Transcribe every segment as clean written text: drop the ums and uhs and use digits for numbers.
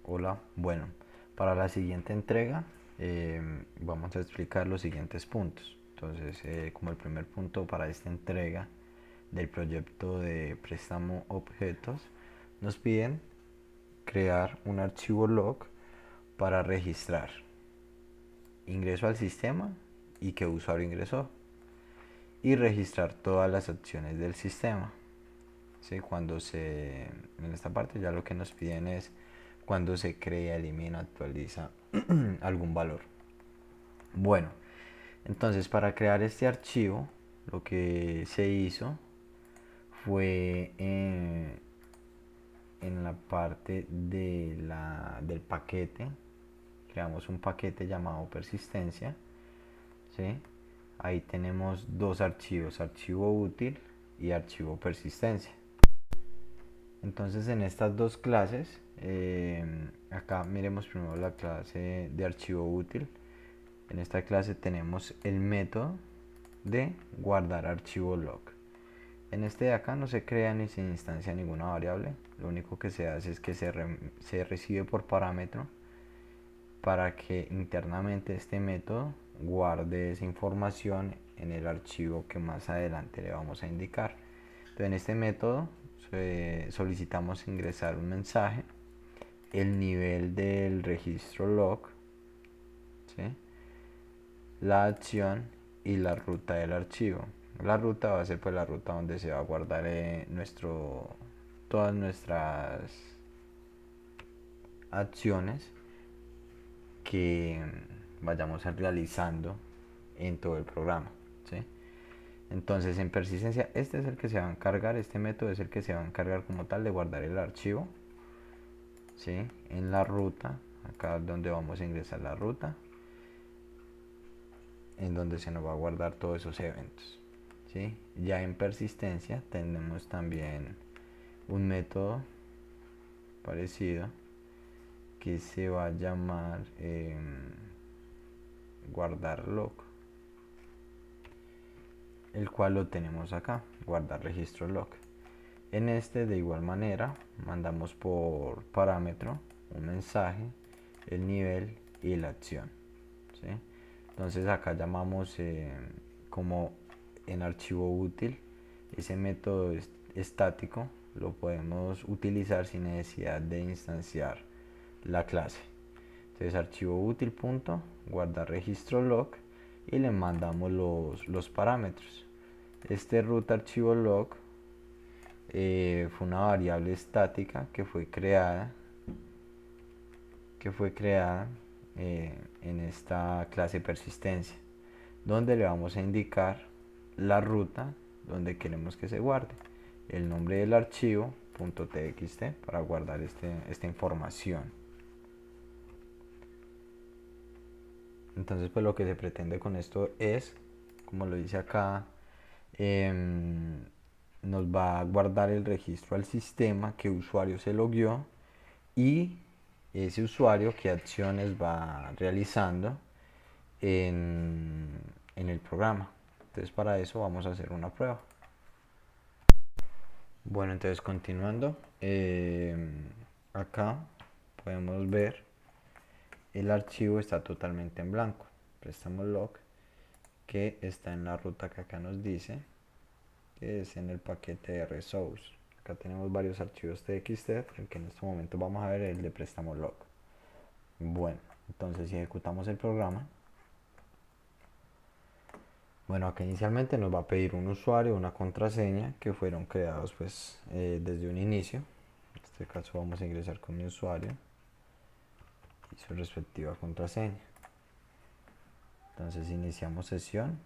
Hola, bueno, para la siguiente entrega vamos a explicar los siguientes puntos. Entonces, como el primer punto para esta entrega del proyecto de préstamo objetos, nos piden crear un archivo log para registrar ingreso al sistema y qué usuario ingresó y registrar todas las acciones del sistema. ¿Sí? En esta parte ya lo que nos piden es cuando se crea, elimina, actualiza algún valor. Bueno, entonces para crear este archivo lo que se hizo fue en la parte del paquete, creamos un paquete llamado persistencia. ¿Sí? Ahí tenemos dos archivos, archivo útil y archivo persistencia. Entonces en estas dos clases, acá miremos primero la clase de archivo útil. En esta clase tenemos el método de guardar archivo log. En este de acá no se crea ni se instancia ninguna variable. Lo único que se hace es que se recibe por parámetro para que internamente este método guarde esa información en el archivo que más adelante le vamos a indicar. Entonces en este método solicitamos ingresar un mensaje, el nivel del registro log, ¿sí? La acción y la ruta del archivo. La ruta va a ser pues la ruta donde se va a guardar todas nuestras acciones que vayamos a realizando en todo el programa, ¿sí? Entonces en persistencia este es el que se va a encargar, este método es el que se va a encargar como tal de guardar el archivo, ¿sí? En la ruta, acá donde vamos a ingresar la ruta, en donde se nos va a guardar todos esos eventos, ¿sí? Ya en persistencia tenemos también un método parecido que se va a llamar guardar log, el cual lo tenemos acá, guardar registro log. En este de igual manera mandamos por parámetro un mensaje, el nivel y la acción, ¿sí? Entonces acá llamamos como en archivo útil, ese método estático lo podemos utilizar sin necesidad de instanciar la clase. Entonces archivo útil punto guardar registro log y le mandamos los parámetros. Este root archivo log fue una variable estática que fue creada en esta clase persistencia, donde le vamos a indicar la ruta donde queremos que se guarde, el nombre del archivo .txt para guardar esta información. Entonces pues lo que se pretende con esto es, como lo dice acá, nos va a guardar el registro al sistema que usuario se logueó y ese usuario qué acciones va realizando en el programa. Entonces para eso vamos a hacer una prueba. Bueno, entonces continuando, acá podemos ver el archivo está totalmente en blanco. Prestamos log que está en la ruta que acá nos dice, que es en el paquete de resource. Acá tenemos varios archivos txt, el que en este momento vamos a ver es el de préstamo log. Bueno, entonces si ejecutamos el programa, bueno, acá inicialmente nos va a pedir un usuario, una contraseña que fueron creados pues desde un inicio. En este caso vamos a ingresar con mi usuario y su respectiva contraseña. Entonces iniciamos sesión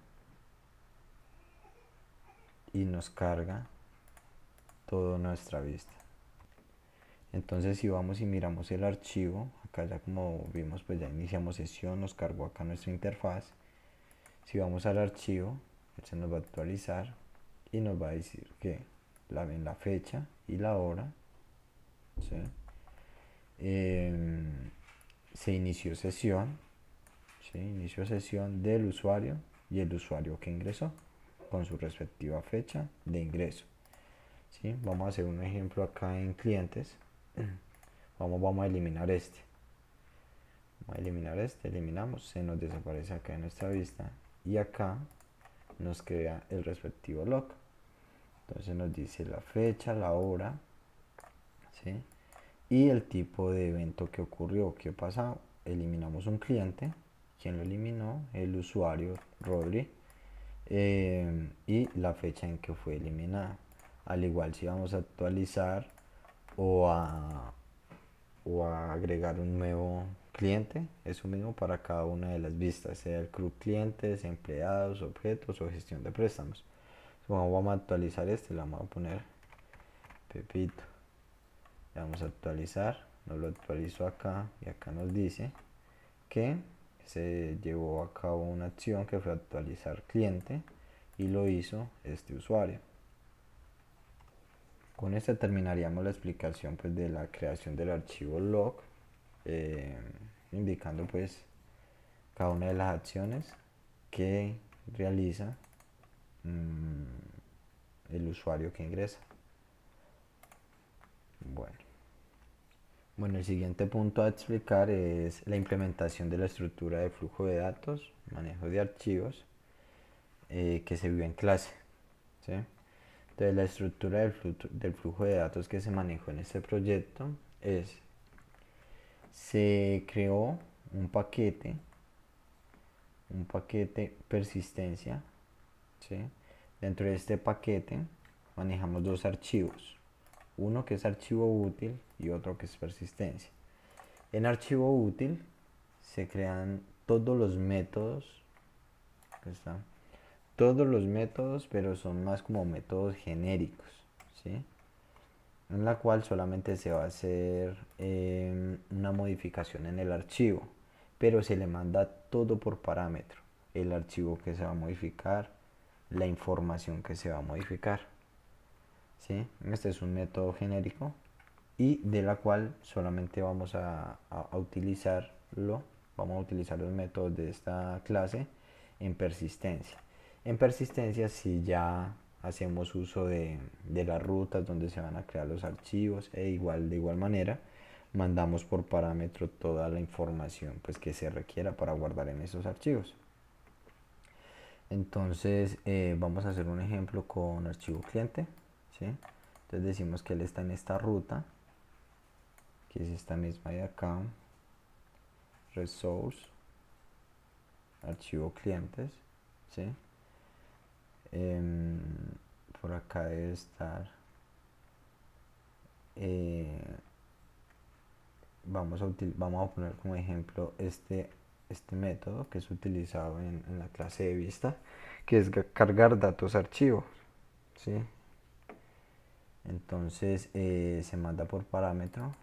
y nos carga toda nuestra vista. Entonces si vamos y miramos el archivo, acá ya como vimos pues ya iniciamos sesión, nos cargó acá nuestra interfaz. Si vamos al archivo, se nos va a actualizar y nos va a decir que en la fecha y la hora, ¿sí? Se inició sesión, ¿sí? Inició sesión del usuario y el usuario que ingresó con su respectiva fecha de ingreso, ¿sí? Vamos a hacer un ejemplo acá en clientes. Vamos a eliminar este. Vamos a eliminar este, eliminamos, se nos desaparece acá en nuestra vista y acá nos crea el respectivo log. Entonces nos dice la fecha, la hora, ¿sí? Y el tipo de evento que ocurrió, que pasó. Eliminamos un cliente. ¿Quién lo eliminó? El usuario Rodri. Y la fecha en que fue eliminada. Al igual si vamos a actualizar o a agregar un nuevo cliente, eso mismo para cada una de las vistas, sea el club clientes, empleados, objetos o gestión de préstamos. Vamos a actualizar este, le vamos a poner Pepito. Le vamos a actualizar, nos lo actualizó acá y acá nos dice que se llevó a cabo una acción que fue actualizar cliente y lo hizo este usuario. Con esta terminaríamos la explicación pues de la creación del archivo log, indicando pues cada una de las acciones que realiza el usuario que ingresa. Bueno, el siguiente punto a explicar es la implementación de la estructura de flujo de datos, manejo de archivos, que se vio en clase, ¿sí? Entonces la estructura del flujo de datos que se manejó en este proyecto es: se creó un paquete persistencia, ¿sí? Dentro de este paquete manejamos dos archivos, uno que es archivo útil y otro que es persistencia. En archivo útil se crean todos los métodos, pero son más como métodos genéricos, ¿sí? En la cual solamente se va a hacer una modificación en el archivo, pero se le manda todo por parámetro: el archivo que se va a modificar, la información que se va a modificar, ¿sí? Este es un método genérico y de la cual solamente vamos a utilizarlo, vamos a utilizar los métodos de esta clase en persistencia. En persistencia si ya hacemos uso de las rutas donde se van a crear los archivos, de igual manera mandamos por parámetro toda la información pues que se requiera para guardar en esos archivos. Entonces vamos a hacer un ejemplo con archivo cliente, ¿sí? Entonces decimos que él está en esta ruta, que es esta misma de acá, resource, archivo clientes, ¿sí? Por acá debe estar, vamos a poner como ejemplo este método que es utilizado en la clase de vista, que es cargar datos archivos, ¿sí? Entonces se manda por parámetro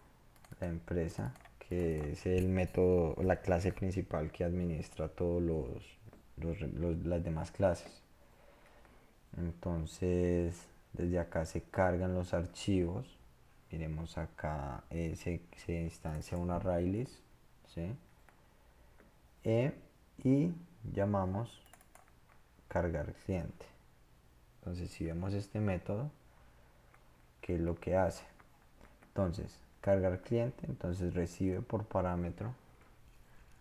la empresa, que es el método, la clase principal que administra todos las demás clases. Entonces desde acá se cargan los archivos. Miremos acá, se instancia una ArrayList, ¿sí? Y llamamos cargar cliente. Entonces si vemos este método, ¿qué es lo que hace? Entonces cargar cliente, entonces recibe por parámetro,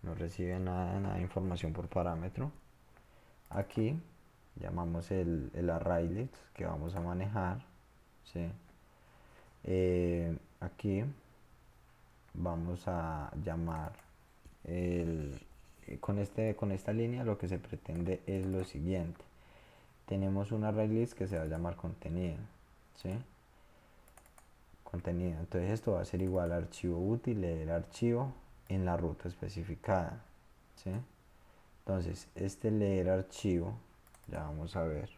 no recibe nada de información por parámetro. Aquí llamamos el ArrayList que vamos a manejar, ¿sí? Aquí vamos a llamar con esta línea lo que se pretende es lo siguiente: tenemos un ArrayList que se va a llamar contenido, ¿sí? Contenido, entonces esto va a ser igual a archivo útil, leer archivo en la ruta especificada, ¿sí? Entonces este leer archivo, ya vamos a ver,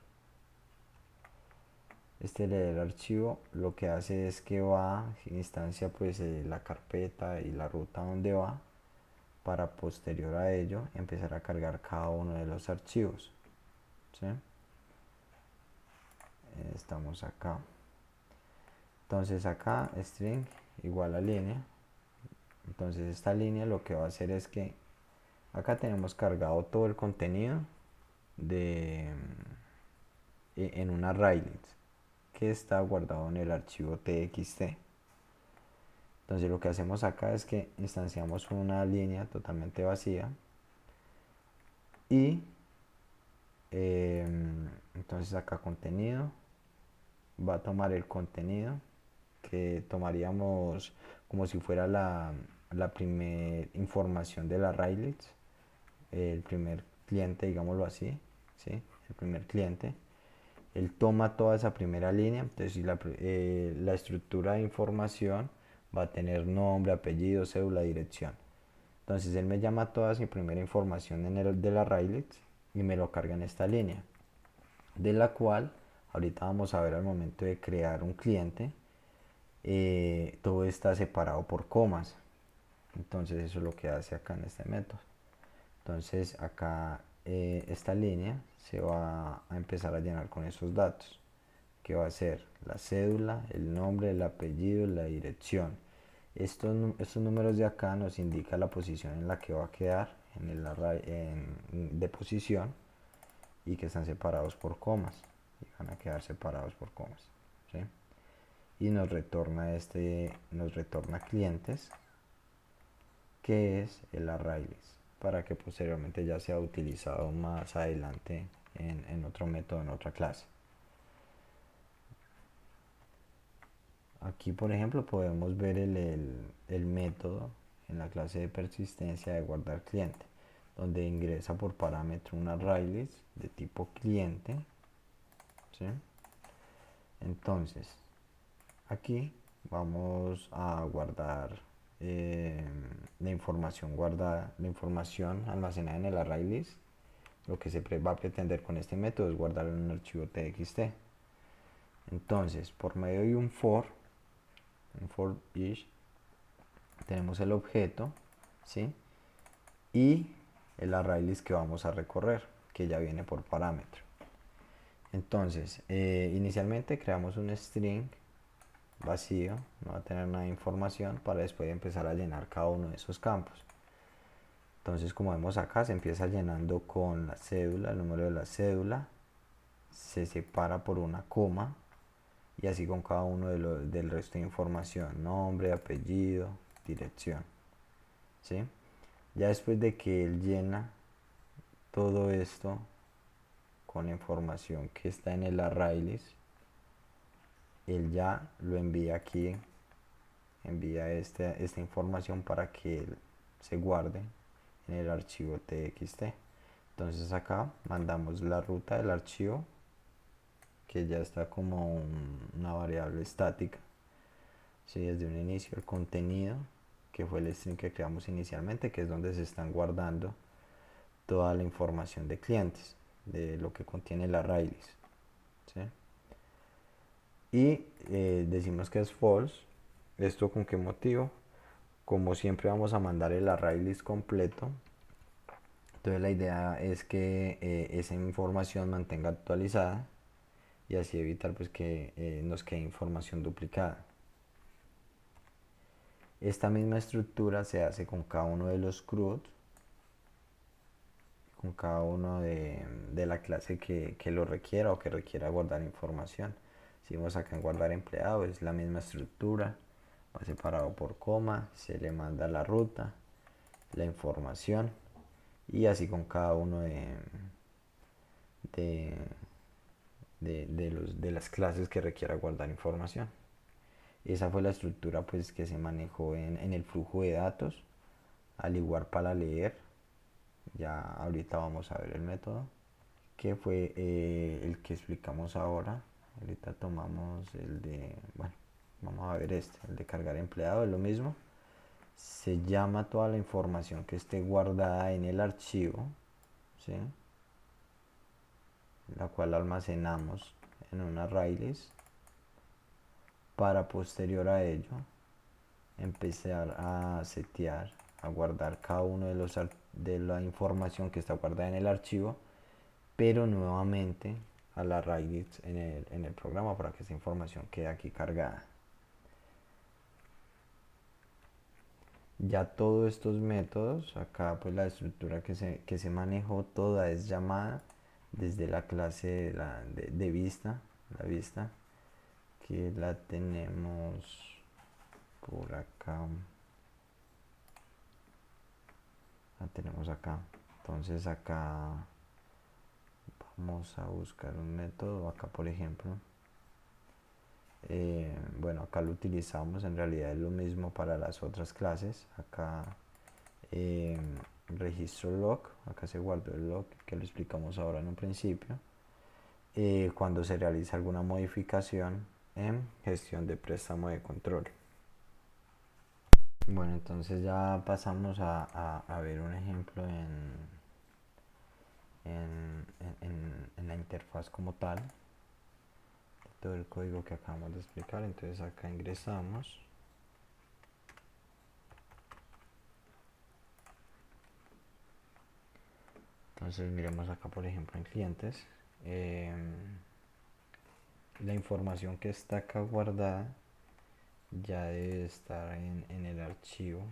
este leer archivo lo que hace es que va, instancia pues la carpeta y la ruta donde va, para posterior a ello empezar a cargar cada uno de los archivos, ¿sí? Estamos acá, entonces acá string igual a línea. Entonces esta línea lo que va a hacer es que acá tenemos cargado todo el contenido en una ArrayList, que está guardado en el archivo txt. Entonces lo que hacemos acá es que instanciamos una línea totalmente vacía y entonces acá contenido va a tomar el contenido que tomaríamos como si fuera la primera información de la Railings, el primer cliente, digámoslo así, ¿sí? El primer cliente. Él toma toda esa primera línea, entonces la estructura de información va a tener nombre, apellido, cédula, dirección. Entonces él me llama toda esa primera información de la Railings y me lo carga en esta línea, de la cual ahorita vamos a ver al momento de crear un cliente, todo está separado por comas. Entonces eso es lo que hace acá en este método. Entonces acá esta línea se va a empezar a llenar con esos datos, que va a ser la cédula, el nombre, el apellido, la dirección. Estos números de acá nos indican la posición en la que va a quedar de posición, y que están separados por comas, y van a quedar separados por comas, ¿sí? Y nos retorna clientes, que es el arraylist, para que posteriormente ya sea utilizado más adelante en otro método, en otra clase. Aquí por ejemplo podemos ver el método en la clase de persistencia de guardar cliente, donde ingresa por parámetro un arraylist de tipo cliente, ¿sí? Entonces aquí vamos a guardar la información guardada, la información almacenada en el arraylist. Lo que se va a pretender con este método es guardar en un archivo txt. Entonces, por medio de un for each, tenemos el objeto, ¿sí? Y el arraylist que vamos a recorrer, que ya viene por parámetro. Entonces, inicialmente creamos un string vacío, no va a tener nada de información, para después empezar a llenar cada uno de esos campos. Entonces, como vemos acá, se empieza llenando con la cédula, el número de la cédula, se separa por una coma, y así con cada uno del resto de información, nombre, apellido, dirección, ¿sí? Ya después de que él llena todo esto con la información que está en el arraylist, él ya lo envía aquí, envía esta información para que él se guarde en el archivo txt. Entonces acá mandamos la ruta del archivo, que ya está como una variable estática, ¿sí? Desde un inicio el contenido, que fue el string que creamos inicialmente, que es donde se están guardando toda la información de clientes, de lo que contiene la arraylist, ¿sí? Y decimos que es false. ¿Esto con qué motivo? Como siempre vamos a mandar el arraylist completo, entonces la idea es que esa información mantenga actualizada, y así evitar pues que nos quede información duplicada. Esta misma estructura se hace con cada uno de los CRUD, con cada uno de la clase que lo requiera o que requiera guardar información. Si vemos acá en guardar empleado, es la misma estructura, va separado por coma, se le manda la ruta, la información, y así con cada uno de, de las clases que requiera guardar información. Esa fue la estructura pues que se manejó en el flujo de datos. Al igual para leer, ya ahorita vamos a ver el método, que fue el que explicamos ahora. Ahorita tomamos el de, bueno, vamos a ver el de cargar empleado, es lo mismo. Se llama toda la información que esté guardada en el archivo, ¿sí? La cual almacenamos en un arraylist, para posterior a ello empezar a setear, a guardar cada uno de la información que está guardada en el archivo, pero nuevamente a la arraylist en el programa, para que esa información quede aquí cargada. Ya todos estos métodos, acá pues la estructura que se manejó toda es llamada desde la clase de vista, la vista, que la tenemos por acá. La tenemos acá. Entonces acá vamos a buscar un método. Acá por ejemplo. Bueno, acá lo utilizamos. En realidad es lo mismo para las otras clases. Acá registro log. Acá se guardó el log que lo explicamos ahora en un principio. Cuando se realiza alguna modificación en gestión de préstamo de control. Bueno, entonces ya pasamos a ver un ejemplo en la interfaz como tal, de todo el código que acabamos de explicar. Entonces acá ingresamos. Entonces miremos acá por ejemplo en clientes. La información que está acá guardada ya debe estar en el archivo.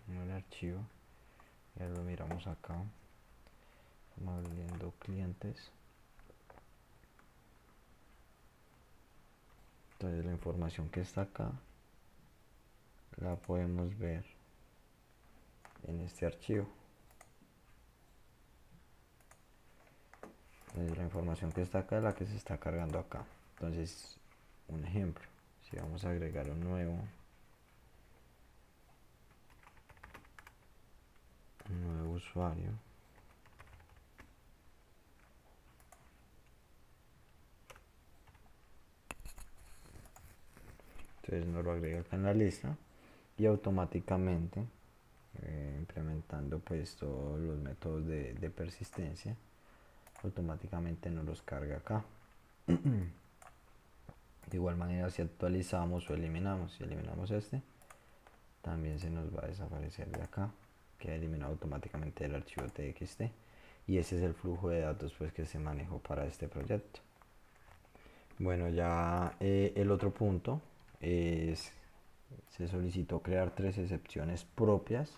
En el archivo. Ya lo miramos acá. Estamos viendo clientes. Entonces la información que está acá la podemos ver en este archivo. Entonces la información que está acá es la que se está cargando acá. Entonces, un ejemplo, si vamos a agregar un nuevo usuario, entonces nos lo agrega acá en la lista y automáticamente implementando pues todos los métodos de persistencia, automáticamente nos los carga acá. De igual manera, si actualizamos o eliminamos, si eliminamos este, también se nos va a desaparecer de acá, queda eliminado automáticamente del archivo txt, y ese es el flujo de datos pues que se manejó para este proyecto. Bueno, ya el otro punto es, se solicitó crear 3 excepciones propias.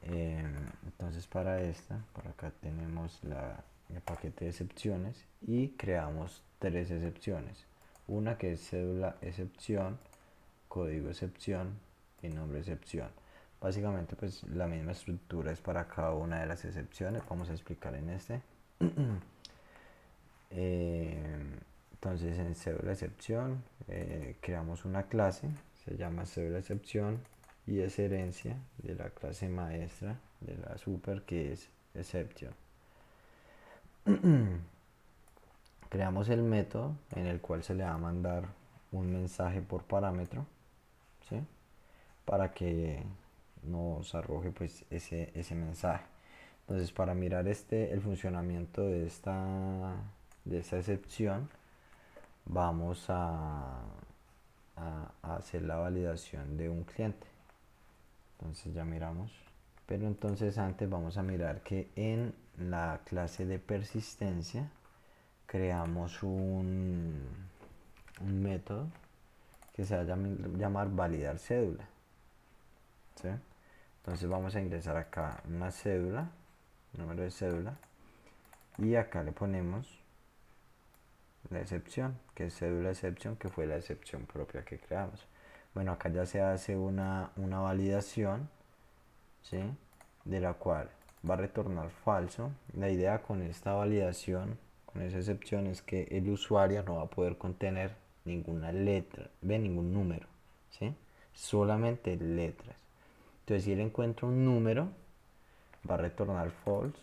Entonces para esta, por acá tenemos el paquete de excepciones y creamos 3 excepciones. Una que es cédula excepción, código excepción y nombre excepción. Básicamente pues la misma estructura es para cada una de las excepciones. Vamos a explicar en este. Entonces en cédula excepción creamos una clase, se llama cédula excepción y es herencia de la clase maestra de la super, que es exception. Creamos el método en el cual se le va a mandar un mensaje por parámetro, ¿sí? Para que nos arroje pues ese mensaje. Entonces para mirar el funcionamiento de esta excepción, vamos a hacer la validación de un cliente. Entonces ya miramos, pero entonces antes vamos a mirar que en la clase de persistencia creamos un método que se va a llamar validar cédula, ¿sí? Entonces vamos a ingresar acá una cédula, número de cédula, y acá le ponemos la excepción, que es cédula excepción, que fue la excepción propia que creamos. Bueno, acá ya se hace una validación, ¿sí? De la cual va a retornar falso. La idea con esta validación, con esa excepción, es que el usuario no va a poder contener ninguna letra, ningún número, ¿sí? Solamente letras. Entonces si él encuentra un número, va a retornar false,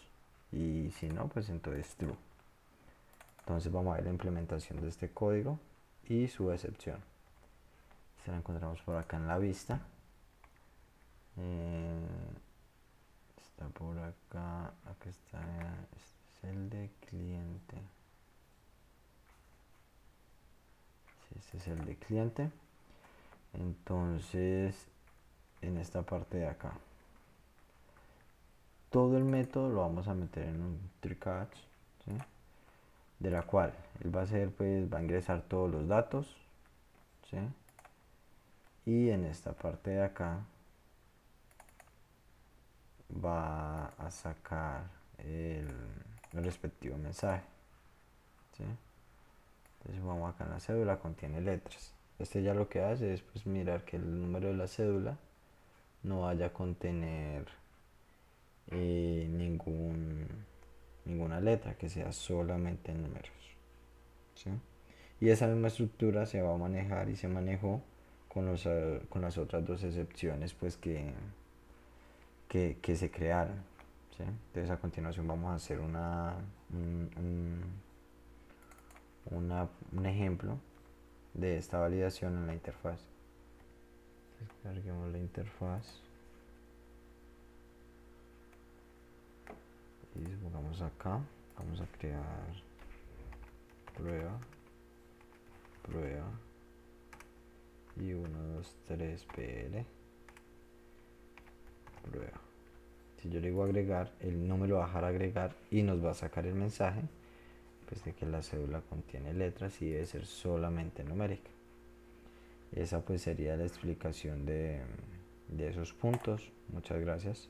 y si no, pues entonces true. Entonces vamos a ver la implementación de este código y su excepción. Se la encontramos por acá en la vista. Está por acá. Acá está. Este es el de cliente. Sí, este es el de cliente. Entonces, en esta parte de acá, todo el método lo vamos a meter en un try-catch, ¿sí? De la cual él va a hacer, pues va a ingresar todos los datos, ¿sí? Y en esta parte de acá va a sacar el respectivo mensaje, ¿sí? Entonces vamos acá en la cédula, contiene letras. Este ya lo que hace es pues mirar que el número de la cédula no vaya a contener ninguna letra, que sea solamente números, ¿sí? Y esa misma estructura se va a manejar y se manejó con las otras dos excepciones pues que se crearon, ¿sí? Entonces a continuación vamos a hacer un ejemplo de esta validación en la interfaz. Descarguemos la interfaz y pongamos acá, vamos a crear prueba, prueba y 1, 2, 3 PL prueba. Si yo le digo agregar, él no me lo va a dejar agregar y nos va a sacar el mensaje pues de que la cédula contiene letras y debe ser solamente numérica. Esa pues sería la explicación de esos puntos. Muchas gracias.